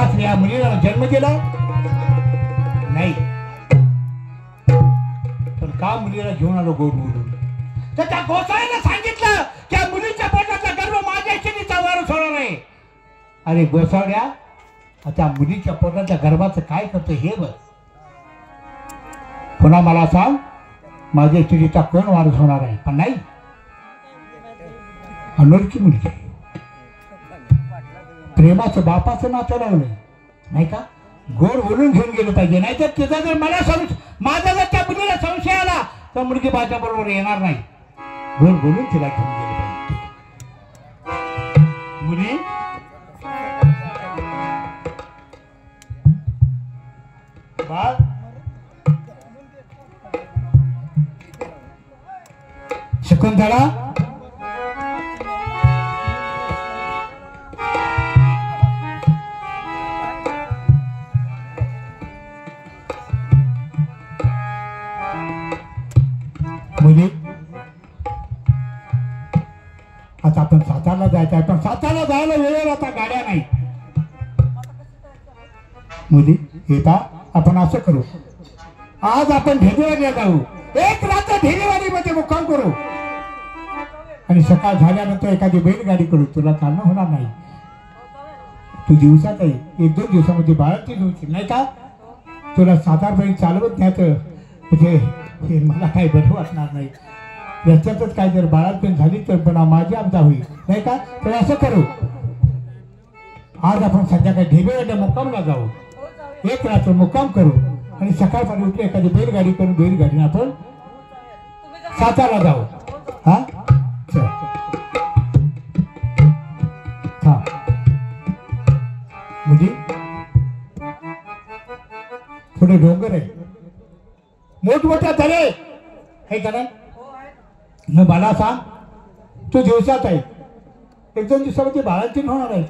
खरंच या मुलीला जन्म दिला नाही, पण का मुलीला घेऊन आलो गोड बोलून? तर त्या गोसाळ्याने सांगितलं त्या मुलीच्या पोटातला गर्भ माझ्या इच्छेचा वारस होणार आहे. अरे गोसावड्या, त्या मुलीच्या पोटाच्या गर्भाचं काय करतो हे बघ. पुन्हा मला सांग, माझ्या इच्छेचा कोण वारस होणार आहे? पण नाही, अनोळखी मुलगी, प्रेमाचं बापाचं नातं लावलं नाही का? गोड बोलून घेऊन गेलं पाहिजे, नाही तर तिचा जर माझा जर त्या मुलीला संशय आला तर मुलगी माझ्या बरोबर येणार नाही. गोड बोलून तिला घेऊन गेलं पाहिजे. मुली बाळ शकुंतला, मुली आता आपण सातारला जायचं आहे, पण सातारला जायला वेळेवर आता गाड्या नाही. मुली येता आपण असं करू, आज आपण ढेरेवाडीला जाऊ, एक रात्र ढेरेवाडीमध्ये मुक्काम करू आणि सकाळ झाल्यानंतर एखादी बैलगाडी करू. तुला चालणं होणार नाही, तू दिवसात आहे, 1-2 दिवसामध्ये बाळाची घेऊन नाही का? तुला सातारपर्यंत चालवत न्यायचं म्हणजे हे मला काही बरं वाटणार नाही. रस्त्यातच काय जर बाळातून झाली तर पण माझी आमचा होईल नाही का? तर असं करू, आज आपण संध्याकाळी ढेरेवाडीला मुक्कामला जाऊ, एक रात्र मुक्काम करू आणि सकाळपासून उठले एखादी बैलगाडी करून बैलगाडीने आपण सातारला जाऊ. हा चल हा म्हणजे पुढे डोंगर आहे, मोठमोठ्या दरे हे का नाही? मग मला सांग, तू दिवसात आहे, 1-2 दिवसामध्ये बाळांची होणार आहे,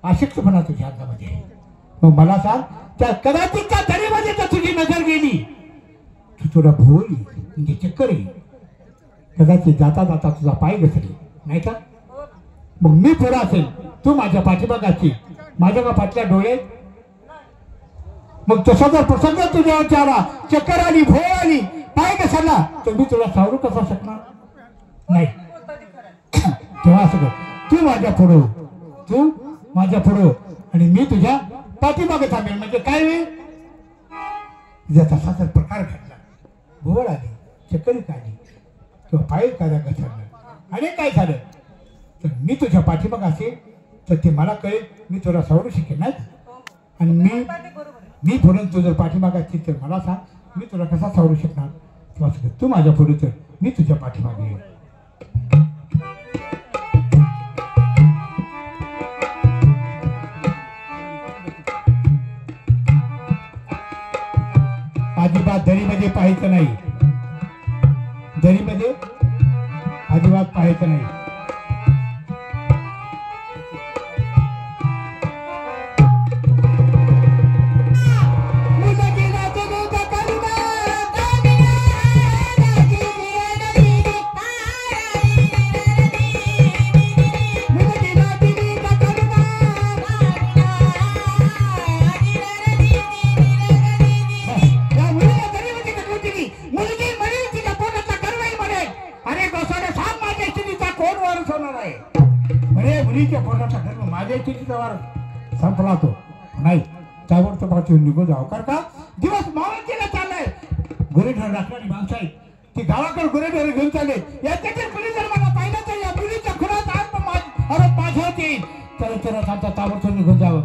आशिकपणा तुझ्या अंगामध्ये. मग मला सांग, त्या कदाचित त्या दरीमध्ये तर तुझी नजर गेली, तू तुला भूल म्हणजे चक्कर येईल, कदाचित जाता जाता तुझा पाय घसरेल नाही का? मग मी पुढे असेल, तू माझ्या पाठीमागाची, माझ्या का पाटल्या डोळे. मग तसा जर प्रसंग तुझ्यावरती आला, चक्कर आली, भोळ आली, पाय घसरला, तर मी तुला सावरू कसा शकणार नाही. तेव्हा असं कर, तू माझ्या पुढं, तू माझ्या पुढं आणि मी तुझ्या पाठीमागे थांबेल. म्हणजे काय होईल? तसा जर प्रकार घडला, भोवळ आली, चक्करी काढली किंवा पाय काढा घसरला आणि काय झालं तर मी तुझ्या पाठीमाग असेल तर ते मला कळेल, मी तुला सावरू शकेल नाही. आणि मी पुढे तू जर पाठीमाग असतील तर मला सांग, मी तुला कसा सावरू शकणार? तू माझ्या पुढे तर मी तुझ्या पाठीमागे येईल. अजिबात दरीमध्ये पाहायचं नाही, दरीमध्ये अजिबात पाहायचं नाही. संपला तो नाही, ताबडतोब निघून जाऊ. कारण का दिवस मावळतीला चाललाय, गुरेढोर राखणारी माणसं आहेत, ती गावाकडे गुरेढोर घेऊन चालले. याच्यातील कुणी जर मला पाहिलं तर या मुलीच्या खुरात आरोप माझ्यावरती येईल. तर तुला आमचा ताबडतोब निघून जावं.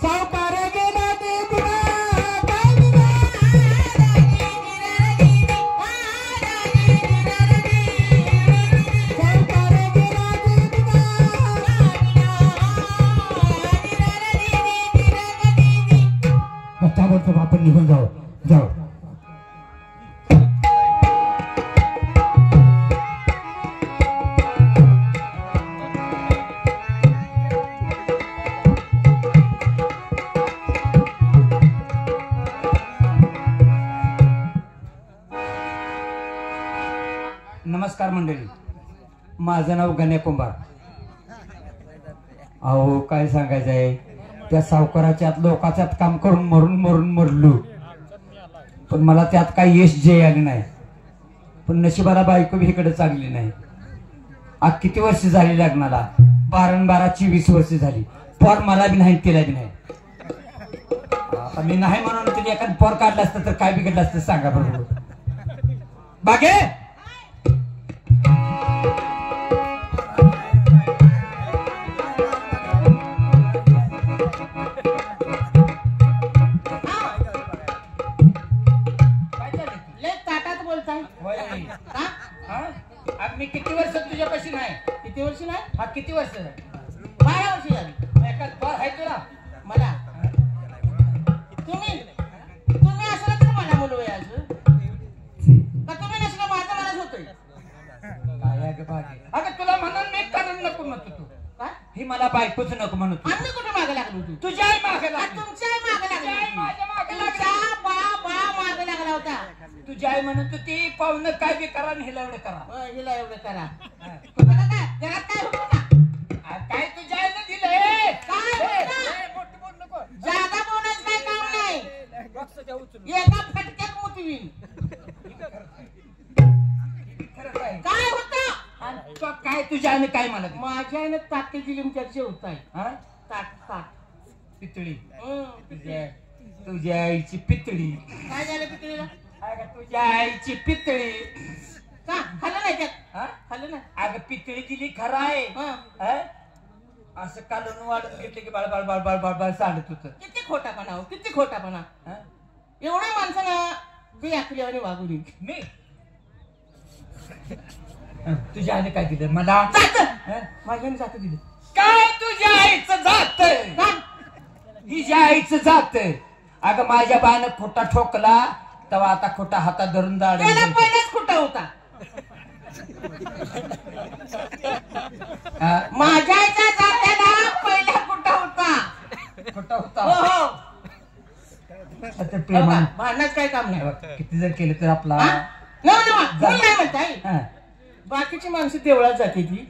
सावकार गेला ताबडतोब आपण निघून जाऊ. नमस्कार मंडळी, माझं नाव गण्या कुंभार. अहो काय सांगायचं आहे, त्या सावकाराच्या लोकाच्यात काम करून मरून मरलो, पण मला त्यात काही यश जय आले नाही. पण नशिबाला बायको बी इकडे चांगली नाही. आज किती वर्ष झाली लग्नाला? 12-12-24 वर्ष झाली. पोर मला बी नाही, तिला बी नाही. आता मी नाही म्हणून तिने एखाद पोर काढलं असतं तर काय बिघडलं असतं सांगा बरोबर. बागे मी किती वर्ष तुझ्यापाशी नाही? किती वर्ष नाही? हा किती वर्ष? 12 वर्ष झाली. एकाच पोर आहे तुला? मला तुम्ही असला तर मला बोलवूया अजून का तुम्ही नसलं माझं मलाच होतंय. काय अगं बागे, अगं तुला म्हणून मी कारण नको म्हणतो. तू काय ही मला बायकोच नको म्हणतो. आम्ही कुठे मागे लागलो होतो? तुझ्या आई मागे लागली. तुमच्या आई मागे लागली होती. माझ्या मागे लागली. तुमचा बा मागे लागला होता. तुझी आई म्हणत होती पाहुणं काय बी करा आणि हिला एवढं करा. हिला एवढं करा. होतं का काय? घरात काय होतं का? काय तुझ्या आईनं दिलंय? काय होतं? मोठं बोल नको. जादा बोलायचं काय काम नाही. बॉक्सच्या उचलून. एका फटक्यात मोठी होईल. खरं काय? काय होतं? आणि तो काय तुझ्या आईनं काय मला दिलं? माझ्या आईनं ताटे दिली त्याचे होत आहे. हा? ताट पितळी. काय तुझ्या आईची पितळी. झालं पितळीला? अगं तुझ्या आईची पितळी. का खाल्लं नाही त्यात? हा? खाल्लं नाही. अगं पितळी दिली खरं आहे. हा? असं कालून वाढत घेतले की बाळ बाळ बाळ बाळ बाळ बाळ सांडत होत. किती खोटापणा हो, किती खोटापणा. एवढ्या माणसानं बी आखल्यावानी वागू नये. मी तुझ्या आईने काय दिलं मला? माझ्याने जात दिलं. काय तुझ्या आईचं जात? हिच्या आईचं जात. अगं माझ्या बानं खोटा ठोकला तेव्हा आता खोटा हातात धरून दाड. त्याला पहिलाच खोटा होता. माझ्या आईच्या जात्याला पहिला खोटा होता. खोटा होता. हो हो. आता प्रेमान भांडणाच काय काम नाही. किती जर केलं तर आपला नाही म्हणताय. बाकीची माणसं देवळात जाते ती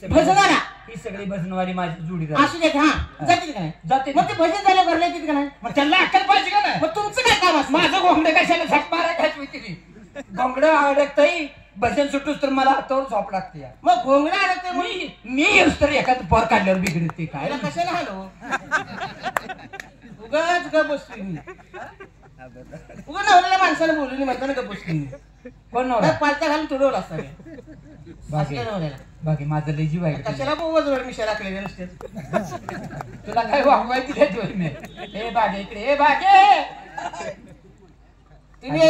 भजनाला. ही सगळी भजनवारी माझी जोडी असू देत. हा जाते का नाही? जाते. मग ते भजन झालं भरले तिथे का नाही? मग त्याला अक्कल पाहिजे का नाही? मग तुमचं काय काम असतं? माझं घोंगडं कशाला झक मारा घातली तिने. घोंगडं अडकतही भजन सुटूच तर मला हातावर झोप लागते. मग घोंगडा अडकते म्हणून मी येऊस तर एखादं पोर काढल्यावर बिघडते काय. त्याला कशाला हलो उगाच ग बसली मी. उगा नवऱ्याला माणसाला बोलली म्हणताना ग बसली. कोण नवरा? पालता घालून तुडवला असता नवऱ्याला. बाकी माझं लय जीव आहे. कशाला बोवजवर मिशा राखलेल्या नसते. तुला काय वागवाय दिले तुम्ही? हे बागे इकडे. हे बागे तिने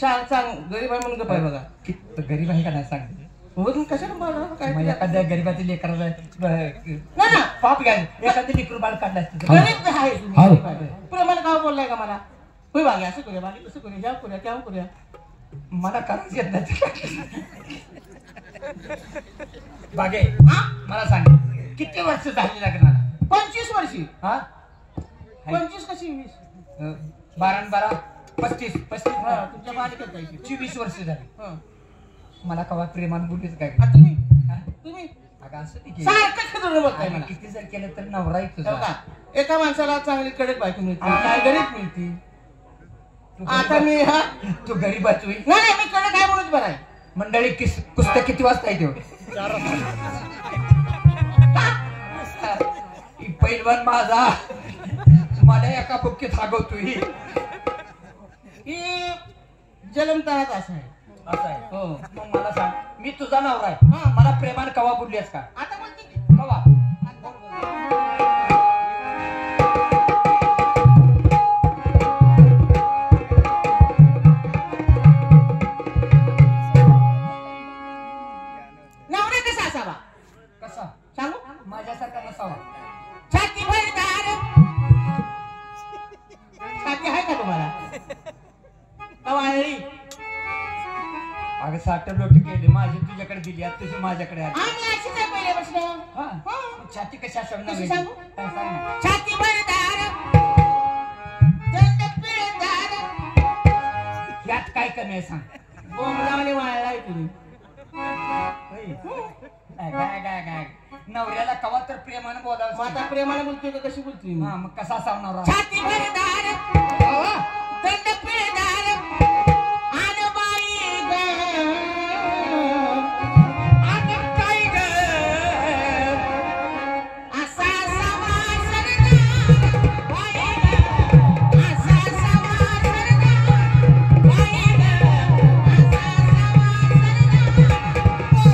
सांग गरीब आहे म्हणून गप्पा बघा. गरीब आहे का नाही सांगते. कशाला बोला काय मग एखाद्या गरीबातील लेकराला नाही ना पाप घ्याय एखादं लेकरू बाळ काढलं असतं. गरीब आहे तुम्ही. प्रेमाला गाव बोललाय का मला? होय बागे असं करूया बागे कसं करूया ह्या करूया त्या करूया. मला करायचं येत नाही. बागे मला सांग किती वर्ष झाली लग्नाला? 25 वर्षी. हा 25 कशी 20? 12 35 तुमच्या बालिकेत जायची 24 वर्ष झाली. मला कवा प्रेमान बोललीच काय? तुम्ही अगं असं ती सारखं खदडून बघताय मला. किती जर केलं तर नवरा बघा एका माणसाला चांगली कडक बायको मिळते काय गरीब मिळते. आता मी हा तू गरीबाच होईल. नाही मी कडक काय म्हणूच बरं आहे. मंडळी पुस्तक किती वाजता येते? पैलवान माझा मला एका बुक्कीत हागवतोय. ही जन्मताच असं आहे. असं आहे. हो मग मला सांग मी तुझा नवरा आहे. मला प्रेमान कवा बोललीस का? आता बोलते कवा? नवरा कसा असावा? कसा? सांगू? माझ्यासारखा नसावा. छाती भरदार. छाती आहे का तुम्हाला? कवाळी. अगं 60 लोटी केली माझी तुझ्याकडे दिली आता तुझी माझ्याकडे आली. आम्ही अशीच आहे पहिल्यापासून. छाती कशा कसं सांगू? सांग ना. छाती भरदार. दंड पिळदार. यात काय कमी आहे सांग. बोंबलावणी वाळलाय तुम्ही. काय नवऱ्याला कवा तर प्रेमानं बोलावं. मग आता प्रेमाला बोलतोय का कशी बोलतोय मी? हा, मग कसा सावणार छातीवर दार दंड पिळदार आन बाई ग आन काय ग असा समाज सरदार बाई ग असा समाज सरदार बाई ग असा समाज सरदार बाई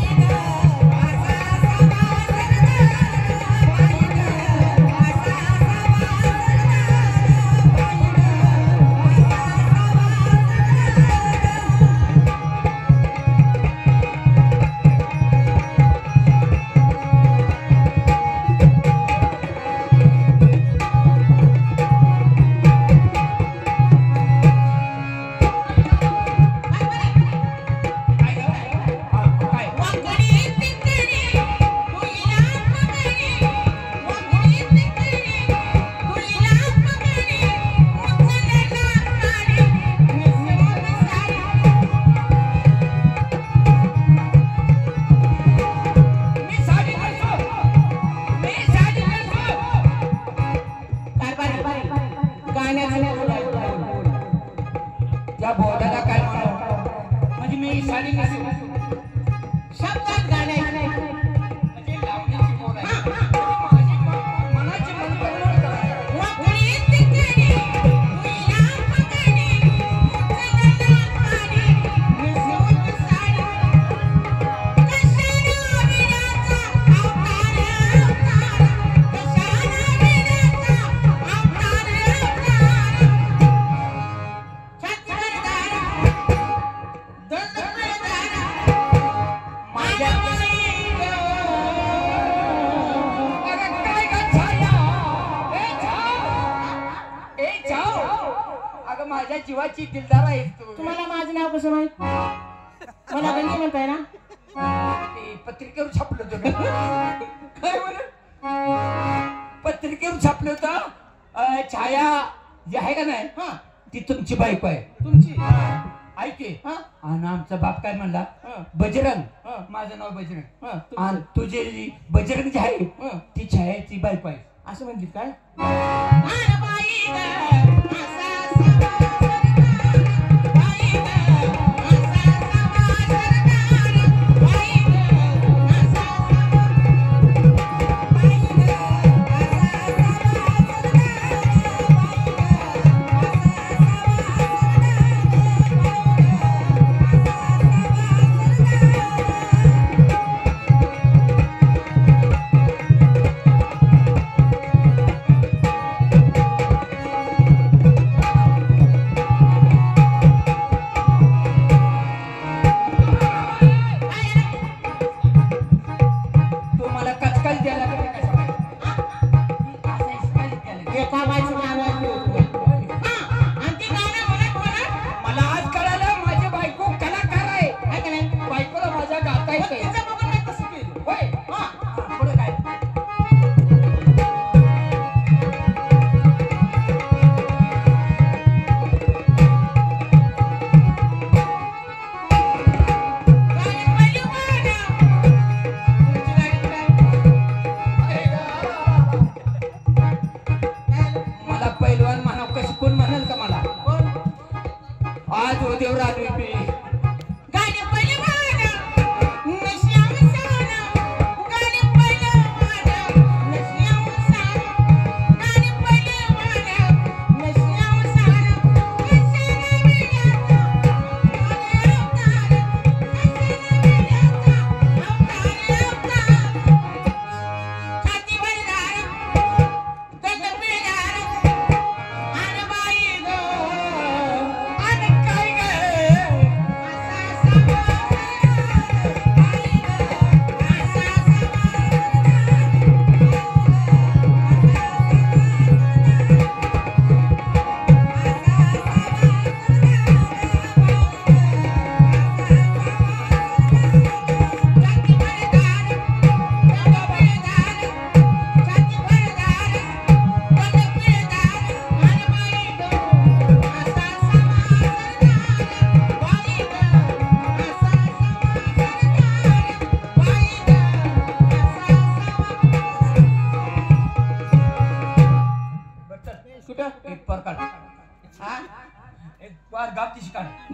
ग त्या बोर्डाला काय म्हणावं? म्हणजे मी साडी नेसू शब्दात गाणे म्हणजे लावण्याची बोल आहे. माझी मनाची मनगणना करा. वाकडी तिकडी तुला पकडी चलना पाणी नेसून साडी कशाला विराचा अवतार अवतार कशाला विराचा अवतार अवतार छातीवर दार दंड पिळदार माझ्या बाई ग अरे काय ग छाया? ए छाव! ए छाव! अगं माझ्या जीवाची दिलदार आहेस तू. तुम्हाला माझं नाव कसं माहित मला गंजी म्हणताय ना ते पत्रिकेवर छापलं होतं का? काय म्हणत पत्रिकेवर छापलं होतं. छाया जी आहे का नाही हा ती तुमची बायको आहे. तुमची ऐके हा आणि आमचा बाप काय म्हणला हा बजरंग. हा. माझं नाव बजरंग. हा आणि तुमचं. तुझी जी बजरंग जी आहे हा. ती छायाची बायको आहे. असं म्हणतील काय अरे बाई ग, असा समाज सरदार. बाई ग, असा समाज सरदार. बाई ग, असा समाज- बाई ग, असा समाज सरदार. बाई ग, असा समाज सरदार.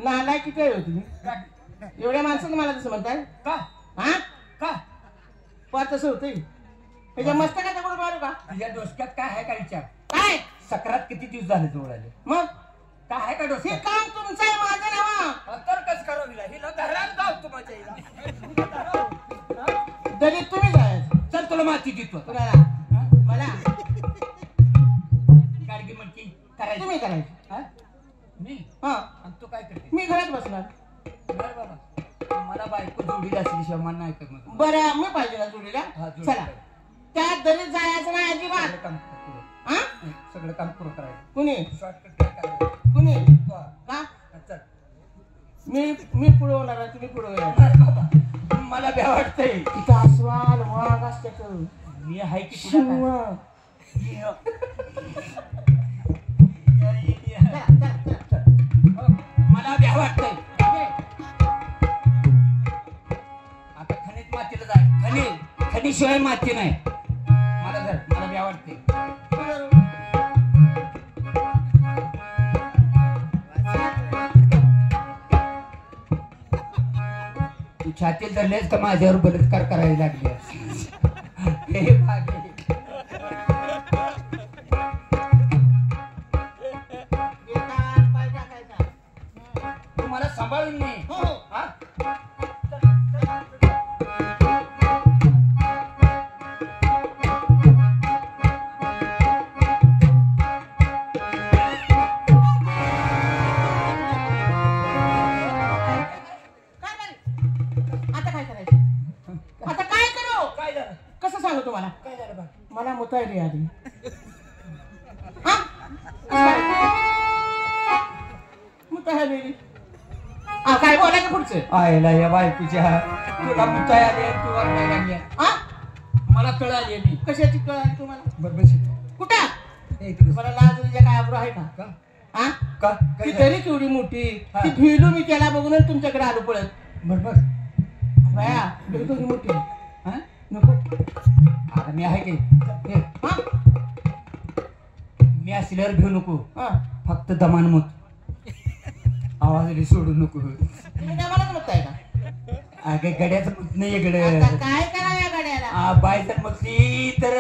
नालाय किती आहे हो तुम्ही एवढ्या माणसानं मला तसं म्हणताय का हा का पार तसं होतंय त्याच्या मस्तकाचा कुठं मारू का तुझ्या डोसक्यात काय आहे का विचार काय सक्रात किती दिवस झाले जवळ आले मग काय आहे का हे डोसक्यात काम तुमचं आहे माझं नावा तर कस करावं हिला घरात जाऊ तुम्हाला तरी तुम्ही जायचं चल तुला माती देतो कुणाला मला गाडगी म्हणती करायची तुम्ही करायचं हा? मी हा आणि तू काय करते मी घरात बसणार बरं बाबा मला बायको जोडी असल्याशिवाय मला नाही कर मग बरं मी पाहिजे ना जोडीला हा, जोडीला. चला त्यात दरीत जायचं नाही अजिबात सगळं काम पुरं. हा सगळं काम पुरं करायचं कुणी शॉर्टकट काय करायचं कुणी तू आ. का चल मी पुढे होणार आहे, तुम्ही पुढे होणार अरे बाबा मला भ्या वाटतंय तिथं अस्वाल वाघ असतं मी आहे की तुला काय? मला भ्या वाटतंय आता खनिज मातीला जाय खनिशिवाय माती नाही मला भ्या वाटते तू छातीत धरलेस का माझ्यावर बलात्कार करायला लागले हे भागे तू मला सांभाळून नाही हा? आता काय करायचं आता काय करू काय झालं कसं सांगू तुम्हाला काय झालं बा मला मुतायली आधी मुतायली काय बोलायचं पुढचं आयला या बायकोच्या तुला मुताय आले तू वाटायला लागल्या हा मला कळ आली मी कशाची कळ आली तुम्हाला बरोबर कुठं मला लाजरीच्या काय आब्रू आहे का हा का ती तरी केवढी मोठी ती भिलू मी त्याला बघून तुमच्याकडे आलो पळत बरोबर बाया केवढी मोठी आहे. हा नको आता मी आहे की हे, हा मी असल्यावर घेऊ नको हा फक्त दमान मत आवाज सोडू नको तुम्ही काय मलाच म्हणताय का अगे गड्याचं मत नाही आता इकडे काय करा या गाड्याला बाय तर मग ती तर